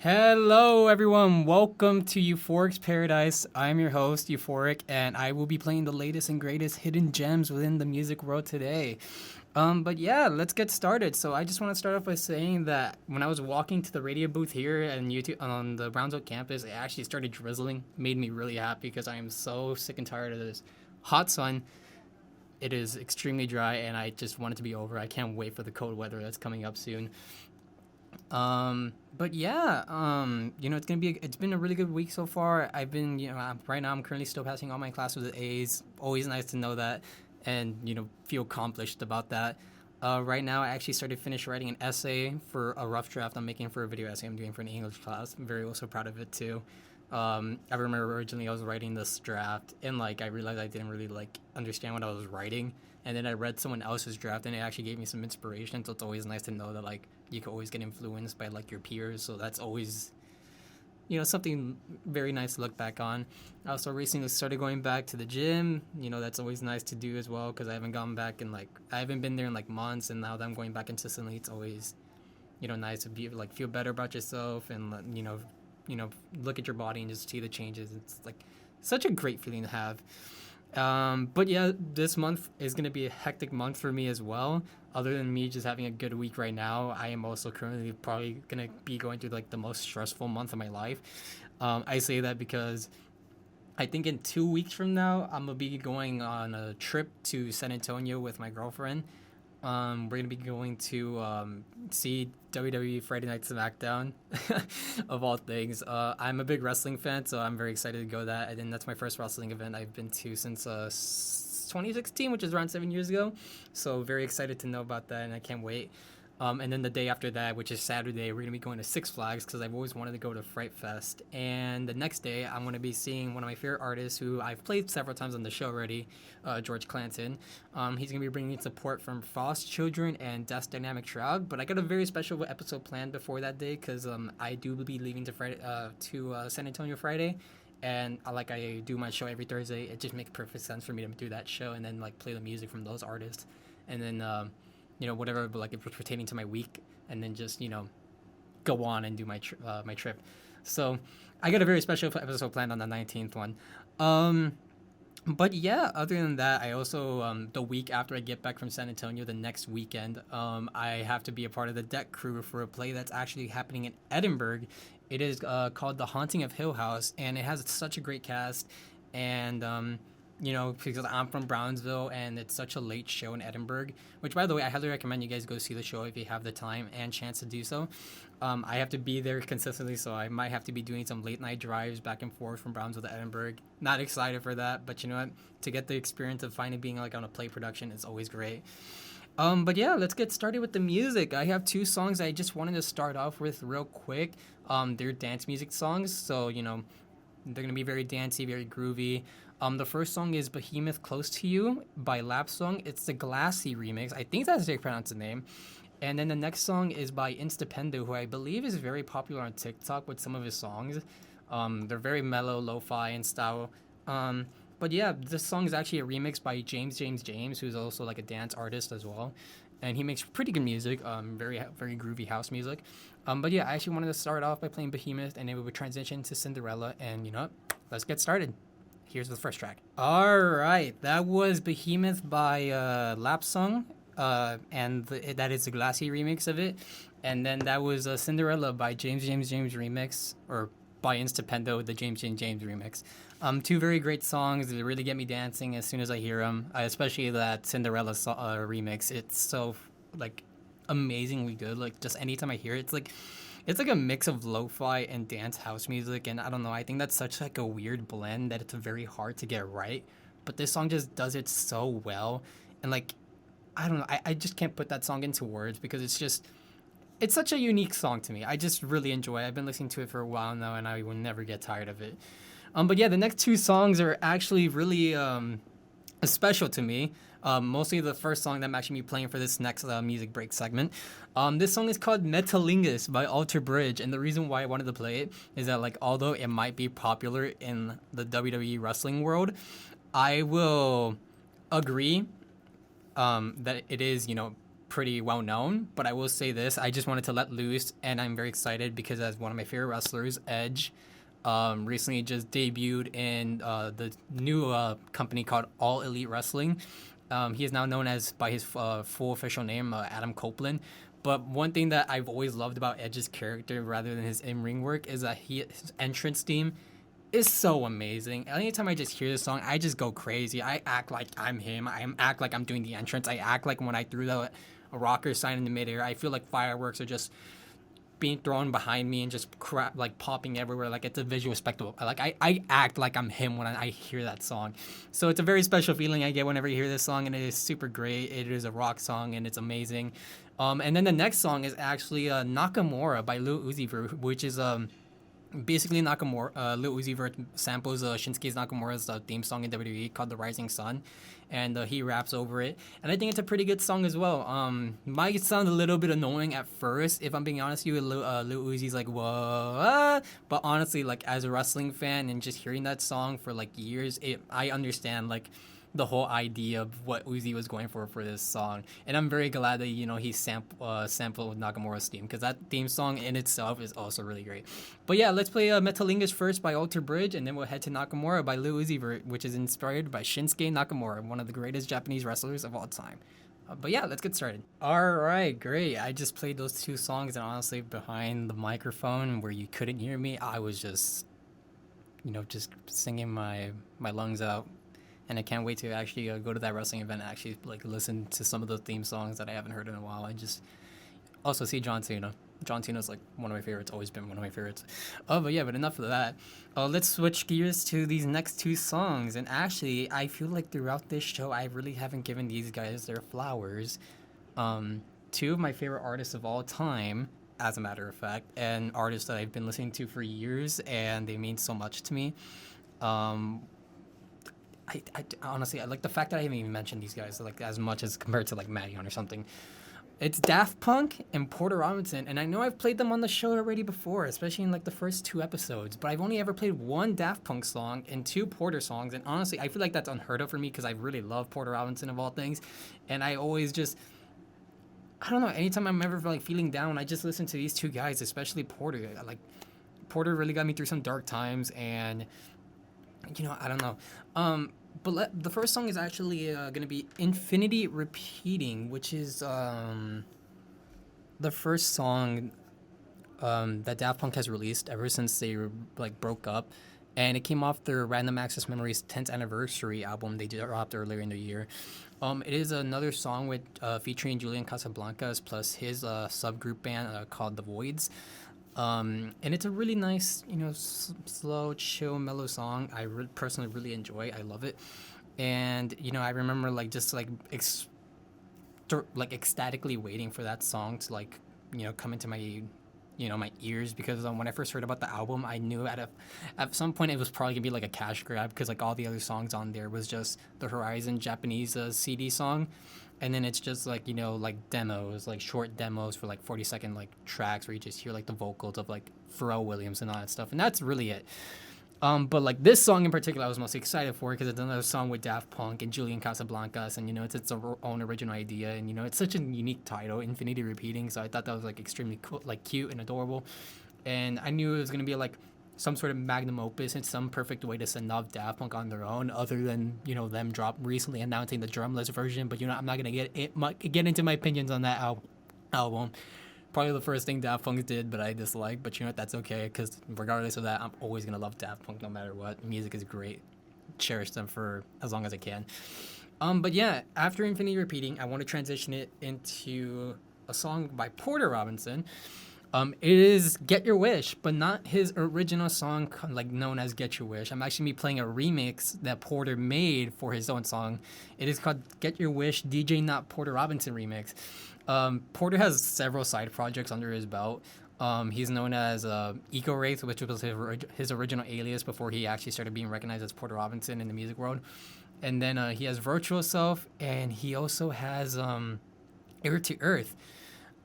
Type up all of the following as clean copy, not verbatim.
Hello, everyone. Welcome to U4ric's Paradise. I'm your host, U4ric, and I will be playing the latest and greatest hidden gems within the music world today. But yeah, let's get started. So I just want to start off by saying that when I was walking to the radio booth here and YouTube on the Brownsville campus, it actually started drizzling. Made me really happy because I am so sick and tired of this hot sun. It is extremely dry, and I just want it to be over. I can't wait for the cold weather that's coming up soon. But yeah, it's been a really good week so far. I've been, right now I'm currently still passing all my classes with A's. Always nice to know that and, feel accomplished about that. Right now I actually started finish writing an essay for a rough draft I'm making for a video essay I'm doing for an English class. I'm very also proud of it too. I remember originally I was writing this draft and I realized I didn't really understand what I was writing, and then I read someone else's draft and it actually gave me some inspiration. So it's always nice to know that you can always get influenced by your peers. So that's always something very nice to look back on. I also recently started going back to the gym. That's always nice to do as well because I haven't gone back in I haven't been there in months, and now that I'm going back consistently, it's always nice to be feel better about yourself and look at your body and just see the changes. It's such a great feeling to have. But yeah, this month is going to be a hectic month for me as well. Other than me just having a good week right now, I am also currently probably going to be going through the most stressful month of my life. I say that because I think in 2 weeks from now, I'm going to be going on a trip to San Antonio with my girlfriend. We're going to be going to see WWE Friday Night SmackDown, of all things. I'm a big wrestling fan, so I'm very excited to go to that. And then that's my first wrestling event I've been to since 2016, which is around 7 years ago. So very excited to know about that, and I can't wait. And then the day after that, which is Saturday, we're going to be going to Six Flags because I've always wanted to go to Fright Fest. And the next day, I'm going to be seeing one of my favorite artists who I've played several times on the show already, George Clanton. He's going to be bringing support from Frost Children and Death's Dynamic Shroud. But I got a very special episode planned before that day because I do be leaving to San Antonio Friday. And I do my show every Thursday. It just makes perfect sense for me to do that show and then play the music from those artists. And then whatever, but if it's pertaining to my week, and then just go on and do my trip. So I got a very special episode planned on the 19th one. But yeah, other than that, I also the week after I get back from San Antonio, the next weekend, I have to be a part of the deck crew for a play that's actually happening in Edinburgh. It is called The Haunting of Hill House, and it has such a great cast. And because I'm from Brownsville and it's such a late show in Edinburgh, which, by the way, I highly recommend you guys go see the show if you have the time and chance to do so. I have to be there consistently, so I might have to be doing some late night drives back and forth from Brownsville to Edinburgh. Not excited for that, but you know what? To get the experience of finally being on a play production is always great. But yeah, let's get started with the music. I have two songs I just wanted to start off with real quick. They're dance music songs, so they're gonna be very dancey, very groovy. The first song is Behemoth Close to You by Lap Song. It's the Glassy remix. I think that's how you pronounce the name. And then the next song is by Instapendo, who I believe is very popular on TikTok with some of his songs. They're very mellow, lo-fi in style. But yeah, this song is actually a remix by James, who's also a dance artist as well. And he makes pretty good music, very groovy house music. But yeah, I actually wanted to start off by playing Behemoth, and then we would transition to Cinderella. And let's get started. Here's the first track. All right, that was Behemoth by Lap Song, and that is the Glassy remix of it. And then that was Cinderella by James remix, or by Instapendo, the James remix. Two very great songs that really get me dancing as soon as I hear them. Especially that Cinderella remix. It's so amazingly good. Just anytime I hear it, it's a mix of lo-fi and dance house music, and I don't know, I think that's such a weird blend that it's very hard to get right. But this song just does it so well, and I don't know, I just can't put that song into words because it's such a unique song to me. I just really enjoy it. I've been listening to it for a while now, and I will never get tired of it. But yeah, the next two songs are actually really special to me. Mostly the first song that I'm actually playing for this next music break segment. This song is called Metalingus by Alter Bridge, and the reason why I wanted to play it is that although it might be popular in the WWE wrestling world, I will agree that it is pretty well known, but I will say this: I just wanted to let loose, and I'm very excited because as one of my favorite wrestlers, Edge, recently just debuted in the new company called All Elite Wrestling. He is now known as by his full official name, Adam Copeland. But one thing that I've always loved about Edge's character, rather than his in-ring work, is that his entrance theme is so amazing. Anytime I just hear this song, I just go crazy. I act like I'm him. I act like I'm doing the entrance. I act like when I threw the a rocker sign in the midair, I feel like fireworks are just being thrown behind me and just crap like popping everywhere. Like it's a visual spectacle. Like I act like I'm him when I hear that song. So it's a very special feeling I get whenever you hear this song, and it is super great. It is a rock song and it's amazing. And then the next song is actually Nakamura by Lil Uzi Vert, which is basically Nakamura, Lil Uzi Vert samples Shinsuke Nakamura's theme song in WWE called "The Rising Sun," and he raps over it. And I think it's a pretty good song as well. Might sound a little bit annoying at first, if I'm being honest with you. Lil Uzi's like whoa, but honestly, like as a wrestling fan and just hearing that song for like years, I understand like the whole idea of what Uzi was going for this song, and I'm very glad that he sampled Nakamura's theme, because that theme song in itself is also really great. But yeah, let's play Metalingus first by Alter Bridge, and then we'll head to Nakamura by Lil Uzi Vert, which is inspired by Shinsuke Nakamura, one of the greatest Japanese wrestlers of all time. But yeah, let's get started. All right, great. I just played those two songs, and honestly, behind the microphone where you couldn't hear me, I was just, just singing my lungs out. And I can't wait to actually go to that wrestling event and actually like listen to some of the theme songs that I haven't heard in a while. I just also see John Cena. John Cena's like one of my favorites, always been one of my favorites. But yeah, but enough of that. Let's switch gears to these next two songs. And actually, I feel like throughout this show, I really haven't given these guys their flowers. Two of my favorite artists of all time, as a matter of fact, and artists that I've been listening to for years, and they mean so much to me. I honestly, I like the fact that I haven't even mentioned these guys like as much as compared to like Marion or something. It's Daft Punk and Porter Robinson, and I know I've played them on the show already before, especially in like the first two episodes, but I've only ever played one Daft Punk song and two Porter songs, and honestly, I feel like that's unheard of for me because I really love Porter Robinson of all things, and I always just, I don't know, anytime I'm ever like feeling down, I just listen to these two guys, especially Porter. Like, Porter really got me through some dark times, and I don't know. But the first song is actually going to be Infinity Repeating, which is the first song that Daft Punk has released ever since they like broke up. And it came off their Random Access Memories 10th anniversary album they dropped earlier in the year. It is another song with featuring Julian Casablancas plus his subgroup band called The Voids. And it's a really nice, slow, chill, mellow song. I personally really enjoy. I love it, and I remember like just like ecstatically waiting for that song to like come into my my ears, because when I first heard about the album, I knew at some point it was probably gonna be like a cash grab, because like all the other songs on there was just the Horizon Japanese CD song. And then it's just like like demos, like short demos for like 40-second like tracks where you just hear like the vocals of like Pharrell Williams and all that stuff, and that's really it. But like this song in particular, I was most excited for because it's another song with Daft Punk and Julian Casablancas, and it's its own original idea, and it's such a unique title, Infinity Repeating. So I thought that was like extremely cool, like cute and adorable, and I knew it was gonna be like some sort of magnum opus and some perfect way to send off Daft Punk on their own, other than them recently announcing the drumless version. But I'm not gonna get into my opinions on that album. Probably the first thing Daft Punk did, but I dislike. But that's okay, because regardless of that, I'm always gonna love Daft Punk no matter what. Music is great. Cherish them for as long as I can. But yeah, after Infinity Repeating, I want to transition it into a song by Porter Robinson. It is Get Your Wish, but not his original song, like known as Get Your Wish. I'm actually playing a remix that Porter made for his own song. It is called Get Your Wish DJ Not Porter Robinson Remix. Porter has several side projects under his belt. He's known as Eco Wraith, which was his original alias before he actually started being recognized as Porter Robinson in the music world. And then he has Virtual Self, and he also has Ear to Earth.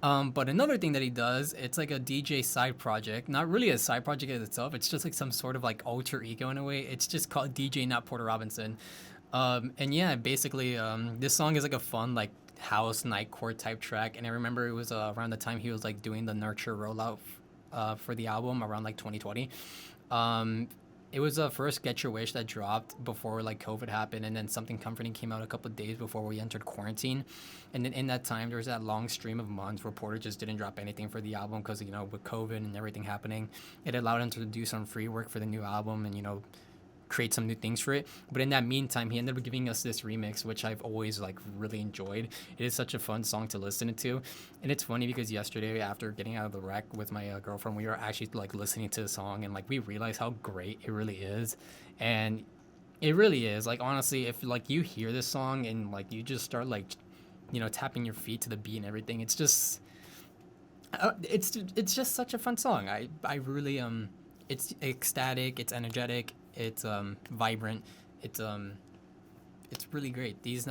But another thing that he does, it's like a DJ side project. Not really a side project in itself. It's just like some sort of like alter ego in a way. It's just called DJ Not Porter Robinson. And yeah, basically, this song is like a fun, like house nightcore type track. And I remember it was around the time he was like doing the Nurture rollout for the album around like 2020. Um, it was the first Get Your Wish that dropped before like COVID happened, and then Something Comforting came out a couple of days before we entered quarantine. And then in that time, there was that long stream of months where Porter just didn't drop anything for the album because with COVID and everything happening, it allowed him to do some free work for the new album and create some new things for it. But in that meantime, he ended up giving us this remix, which I've always like really enjoyed. It is such a fun song to listen to, and it's funny because yesterday after getting out of the wreck with my girlfriend, we were actually like listening to the song, and like we realized how great it really is, and it really is. Like honestly, if like you hear this song and like you just start like tapping your feet to the beat and everything, it's just such a fun song. I really it's ecstatic, it's energetic, it's vibrant, it's really great. These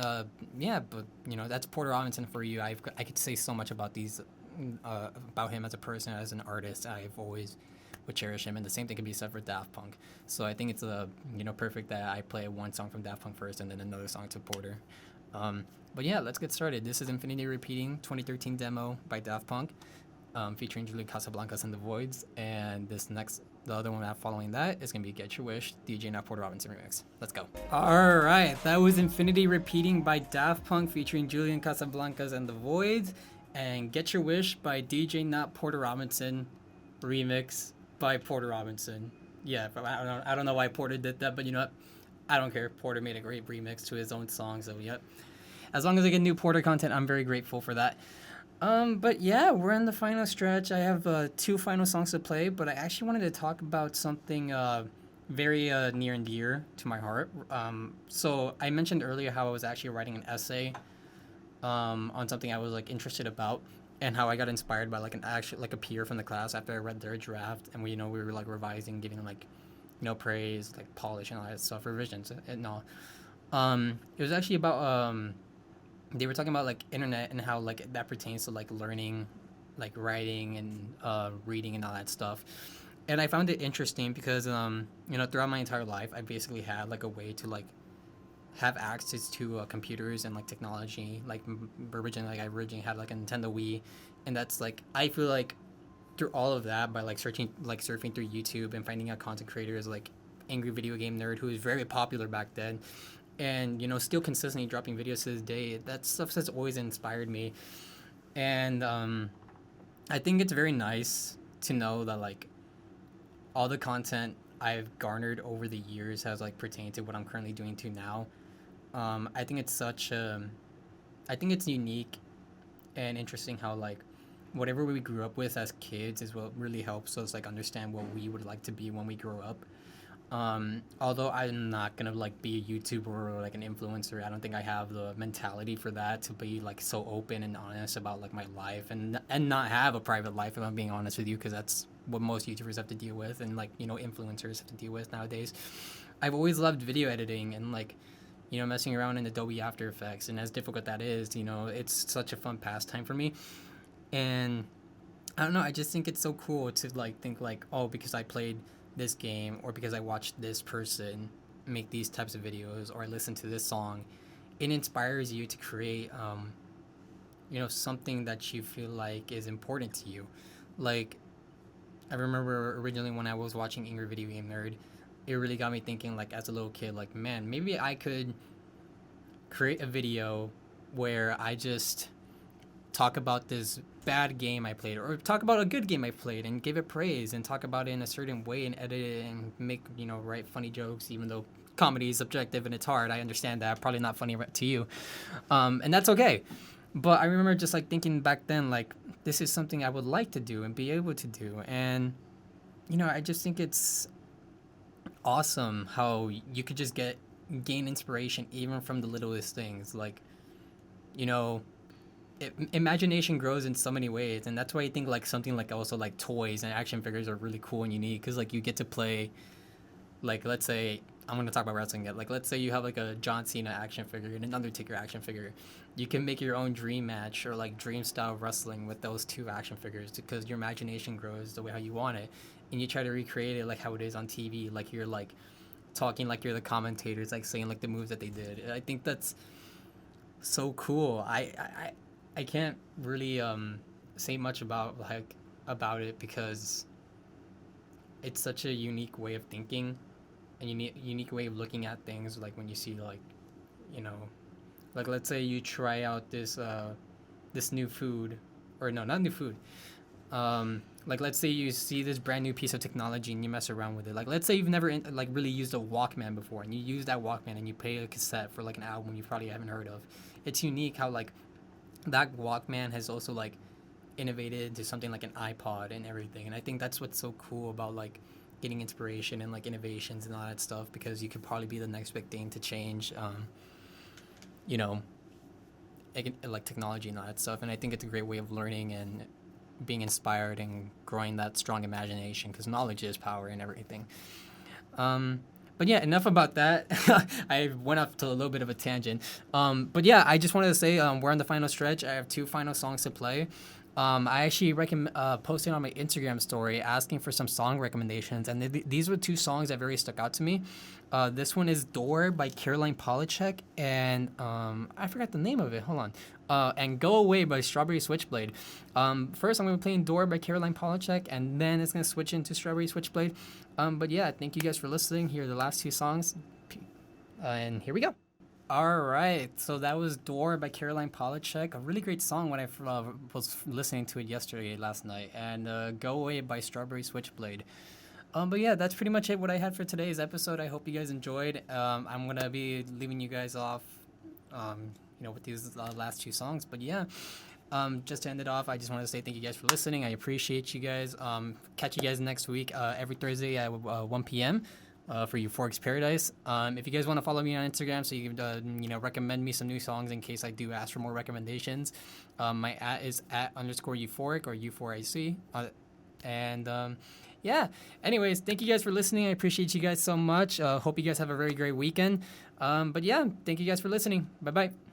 yeah, but that's Porter Robinson for you. I could say so much about these about him as a person, as an artist. I've always would cherish him, and the same thing can be said for Daft Punk. So I think it's perfect that I play one song from Daft Punk first and then another song to Porter. But yeah, let's get started. This is Infinity Repeating 2013 demo by Daft Punk, featuring Julian Casablancas and The Voids, and the other one following that is going to be Get Your Wish, DJ Not Porter Robinson remix. Let's go. Alright, that was Infinity Repeating by Daft Punk featuring Julian Casablancas and The Voids, and Get Your Wish by DJ Not Porter Robinson remix by Porter Robinson. Yeah, but I don't know why Porter did that, but you know what? I don't care. Porter made a great remix to his own song, so yep. As long as I get new Porter content, I'm very grateful for that. But yeah, we're in the final stretch. I have 2 final songs to play, but I actually wanted to talk about something very near and dear to my heart. So I mentioned earlier how I was actually writing an essay on something I was like interested about, and how I got inspired by like a peer from the class after I read their draft, and we were like revising, giving them like praise, like polish and all that stuff, revisions and all. It was actually about they were talking about like internet and how like that pertains to like learning, like writing and reading and all that stuff. And I found it interesting because throughout my entire life I basically had like a way to like have access to computers and like technology. Like I originally had like a Nintendo Wii, and that's like I feel like through all of that, by like surfing through YouTube and finding out content creators like Angry Video Game Nerd, who was very popular back then, and still consistently dropping videos to this day. That stuff has always inspired me, and I think it's very nice to know that like all the content I've garnered over the years has like pertained to what I'm currently doing to now. I think it's unique and interesting how like whatever we grew up with as kids is what really helps us like understand what we would like to be when we grow up. Although I'm not gonna like be a YouTuber or like an influencer, I don't think I have the mentality for that, to be like so open and honest about like my life and not have a private life, if I'm being honest with you, because that's what most YouTubers have to deal with, and like influencers have to deal with nowadays. I've always loved video editing and like messing around in Adobe After Effects, and as difficult that is, it's such a fun pastime for me. And I don't know, I just think it's so cool to like think like, oh, because I played this game or because I watched this person make these types of videos or I listened to this song, it inspires you to create something that you feel like is important to you. Like I remember originally when I was watching Angry Video Game Nerd, it really got me thinking, like as a little kid, like man, maybe I could create a video where I just talk about this bad game I played, or talk about a good game I played and give it praise and talk about it in a certain way and edit it and make write funny jokes, even though comedy is subjective and it's hard. I understand that. Probably not funny to you, and that's okay. But I remember just like thinking back then, like this is something I would like to do and be able to do, and I just think it's awesome how you could just gain inspiration even from the littlest things. Like imagination grows in so many ways, and that's why I think like something like also like toys and action figures are really cool and unique, because like you get to play, like let's say I'm going to talk about wrestling yet, like let's say you have like a John Cena action figure and an Undertaker action figure. You can make your own dream match or like dream style wrestling with those 2 action figures, because your imagination grows the way how you want it, and you try to recreate it like how it is on TV, like you're like talking like you're the commentators, like saying like the moves that they did. I think that's So cool. I can't really say much about about it because it's such a unique way of thinking, and unique way of looking at things. Like when you see like, you know, like let's say you try out this new food, or no, not new food. Like let's say you see this brand new piece of technology and you mess around with it. Like let's say you've never like really used a Walkman before, and you use that Walkman and you play a cassette for like an album you probably haven't heard of. It's unique how like that Walkman has also like innovated into something like an iPod and everything. And I think that's what's so cool about like getting inspiration and like innovations and all that stuff, because you could probably be the next big thing to change, you know, like technology and all that stuff. And I think it's a great way of learning and being inspired and growing that strong imagination, because knowledge is power and everything. Um, but yeah, enough about that. I went off to a little bit of a tangent. But yeah, I just wanted to say we're on the final stretch. I have two final songs to play. I actually posted on my Instagram story asking for some song recommendations, and these were two songs that very stuck out to me. This one is "Door" by Caroline Polachek, and I forgot the name of it. Hold on. And "Go Away" by Strawberry Switchblade. First, I'm gonna be playing "Door" by Caroline Polachek, and then it's gonna switch into Strawberry Switchblade. But yeah, thank you guys for listening. Here are the last two songs, and here we go. All right, so that was "Door" by Caroline Polachek, a really great song when I was listening to it yesterday, last night, and "Go Away" by Strawberry Switchblade. But yeah, that's pretty much it. What I had for today's episode. I hope you guys enjoyed. I'm gonna be leaving you guys off, with these last two songs. But yeah, just to end it off, I just want to say thank you guys for listening. I appreciate you guys. Catch you guys next week, every Thursday at 1 p.m. For U4ric's Paradise. If you guys want to follow me on Instagram, so you can recommend me some new songs in case I do ask for more recommendations. My @ is @_U4ric or U4IC. And yeah. Anyways, thank you guys for listening. I appreciate you guys so much. Hope you guys have a very great weekend. But yeah, thank you guys for listening. Bye bye.